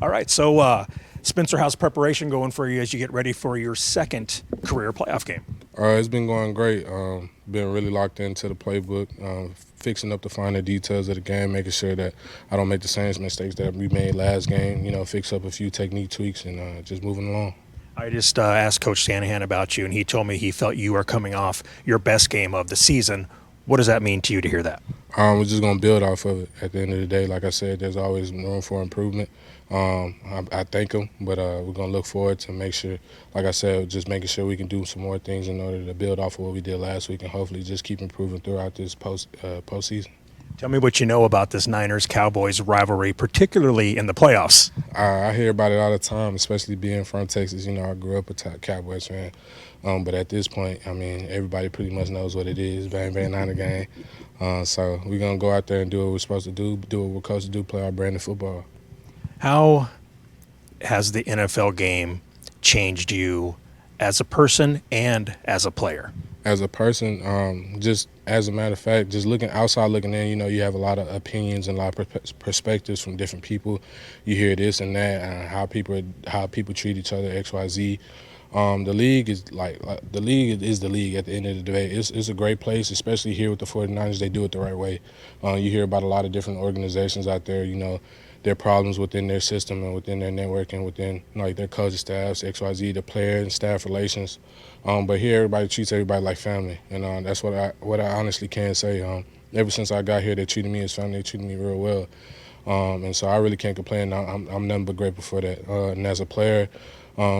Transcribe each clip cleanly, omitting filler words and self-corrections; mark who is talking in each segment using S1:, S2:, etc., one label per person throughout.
S1: All right, so Spencer, how's preparation going for you as you get ready for your second career playoff game?
S2: It's been going great. Been really locked into the playbook, fixing up the finer details of the game, making sure that I don't make the same mistakes that we made last game. Fix up a few technique tweaks and just moving along.
S1: I just asked Coach Shanahan about you, and he told me he felt you are coming off your best game of the season. What does that mean to you to hear that?
S2: We're just going to build off of it. At the end of the day, like I said, there's always room for improvement. I thank him, but we're going to look forward to make sure, like I said, just making sure we can do some more things in order to build off of what we did last week and hopefully just keep improving throughout this postseason.
S1: Tell me what you know about this Niners-Cowboys rivalry, particularly in the playoffs.
S2: I hear about it all the time, especially being from Texas. I grew up a Cowboys fan. But at this point, everybody pretty much knows what it is, bang, bang, Niner game. So we're going to go out there and do what we're supposed to do what we're supposed to do, play our brand of football.
S1: How has the NFL game changed you as a person and as a player?
S2: As a person, just as a matter of fact, just outside looking in, you have a lot of opinions and a lot of perspectives from different people. You hear this and that, and how people treat each other, X, Y, Z. The league is the league at the end of the day. It's a great place, especially here with the 49ers. They do it the right way. You hear about a lot of different organizations out there, their problems within their system and within their network and within their coaching staffs, X, Y, Z, the player and staff relations. But here everybody treats everybody like family, and that's what I honestly can say. Ever since I got here, they treated me as family. They treated me real well, and so I really can't complain. I'm nothing but grateful for that. And as a player,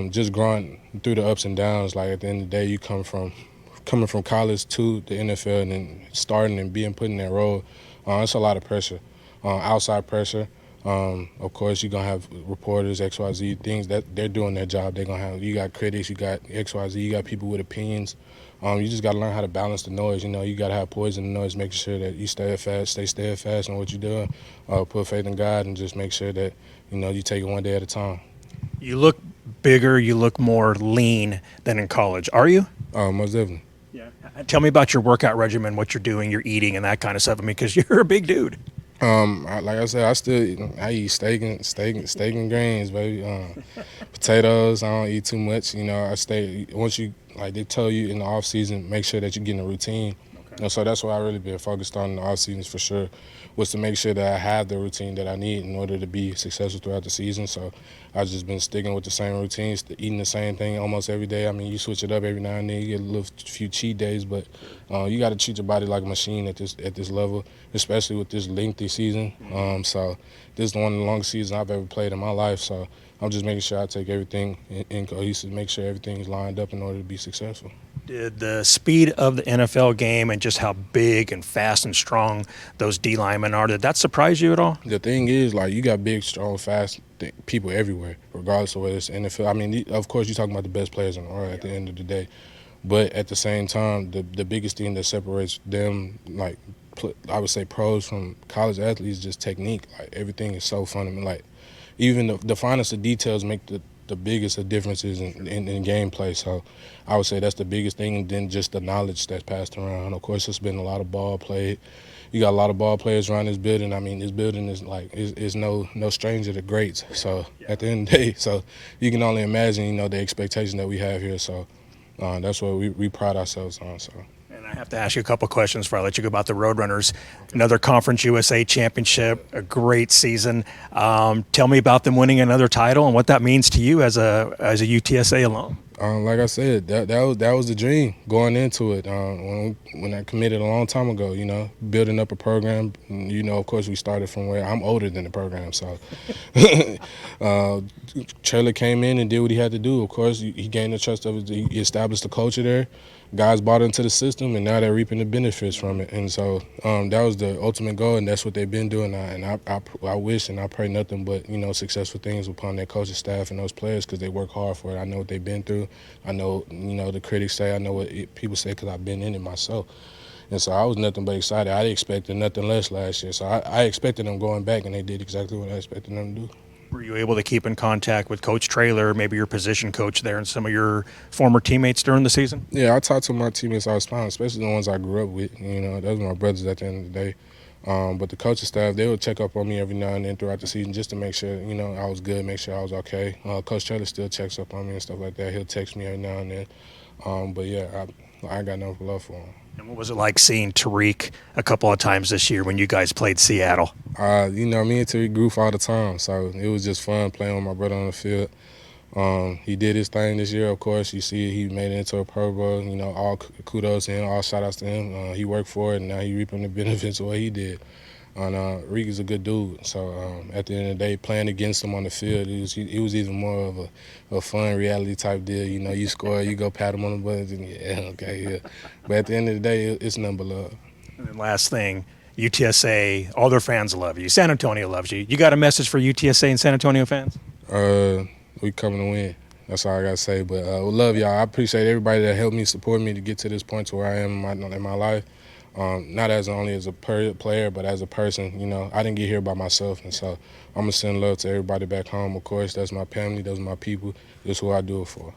S2: just growing through the ups and downs, like at the end of the day, you coming from college to the NFL and then starting and being put in that role, it's a lot of pressure, outside pressure. Of course, you're going to have reporters, X, Y, Z, things that they're doing their job. You got critics, you got X, Y, Z, you got people with opinions. You just got to learn how to balance the noise. You got to have poise in the noise, making sure that you stay steadfast in what you're doing, put faith in God, and just make sure that, you take it one day at a time.
S1: You look bigger, you look more lean than in college. Are you?
S2: Most definitely.
S1: Yeah. Tell me about your workout regimen, what you're doing, you're eating, and that kind of stuff. Because you're a big dude.
S2: Like I said, I eat steak and greens, baby. Potatoes. I don't eat too much. I stay once you they tell you in the off season, make sure that you get in a routine. Okay. So that's what I really been focused on in the off seasons for sure, was to make sure that I have the routine that I need in order to be successful throughout the season. So I've just been sticking with the same routines, eating the same thing almost every day. You switch it up every now and then. You get a few cheat days, but you got to treat your body like a machine at this level, especially with this lengthy season. So this is one of the longest seasons I've ever played in my life. So I'm just making sure I take everything in cohesive, make sure everything is lined up in order to be successful.
S1: Did the speed of the NFL game and just how big and fast and strong those D linemen are, did that surprise you at all?
S2: The thing is, you got big, strong, fast people everywhere, regardless of whether it's NFL. Of course, you're talking about the best players in the world at the end of the day. But at the same time, the biggest thing that separates them, I would say pros from college athletes, is just technique. Everything is so fundamental. Even the finest of details make the biggest of differences in gameplay. So I would say that's the biggest thing, and then just the knowledge that's passed around. And of course, there's been a lot of ball played. You got a lot of ball players around this building. This building is no stranger to greats. So at the end of the day, so you can only imagine, the expectation that we have here. So that's what we pride ourselves on. So.
S1: I have to ask you a couple questions before I let you go about the Roadrunners. Another Conference USA championship, a great season. Tell me about them winning another title and what that means to you as a UTSA alum.
S2: Like I said, that was the dream going into it. When I committed a long time ago, building up a program. Of course, we started from where I'm older than the program. So Trailer came in and did what he had to do. Of course, he gained the trust of it. He established the culture there. Guys bought into the system, and now they're reaping the benefits from it. And so that was the ultimate goal, and that's what they've been doing. And I wish and I pray nothing but, successful things upon their coaching staff and those players, because they work hard for it. I know what they've been through. I know, the critics say. I know what people say, because I've been in it myself. And so I was nothing but excited. I expected nothing less last year. So I expected them going back, and they did exactly what I expected them to do.
S1: Were you able to keep in contact with Coach Traylor, maybe your position coach there, and some of your former teammates during the season?
S2: Yeah, I talked to my teammates all the time, especially the ones I grew up with. Those were my brothers at the end of the day. But the coaching staff, they would check up on me every now and then throughout the season just to make sure, I was good, make sure I was okay. Coach Taylor still checks up on me and stuff like that. He'll text me every now and then. But yeah, I got nothing but love for him.
S1: And what was it like seeing Tariq a couple of times this year when you guys played Seattle?
S2: Me and Tariq goof all the time, so it was just fun playing with my brother on the field. He did his thing this year, of course. You see, he made it into a Pro Bowl. All kudos to him, all shout-outs to him. He worked for it, and now he reaping the benefits of what he did. And Reek is a good dude. So at the end of the day, playing against him on the field, it was even more of a fun reality type deal. You score, you go pat him on the butt, and yeah. But at the end of the day, it's nothing but love.
S1: And then last thing, UTSA, all their fans love you. San Antonio loves you. You got a message for UTSA and San Antonio fans?
S2: We coming to win. That's all I got to say. But we love y'all. I appreciate everybody that helped me, support me to get to this point to where I am in my life. Not only as a player, but as a person. I didn't get here by myself, and so I'm going to send love to everybody back home. Of course, that's my family, those are my people. That's who I do it for.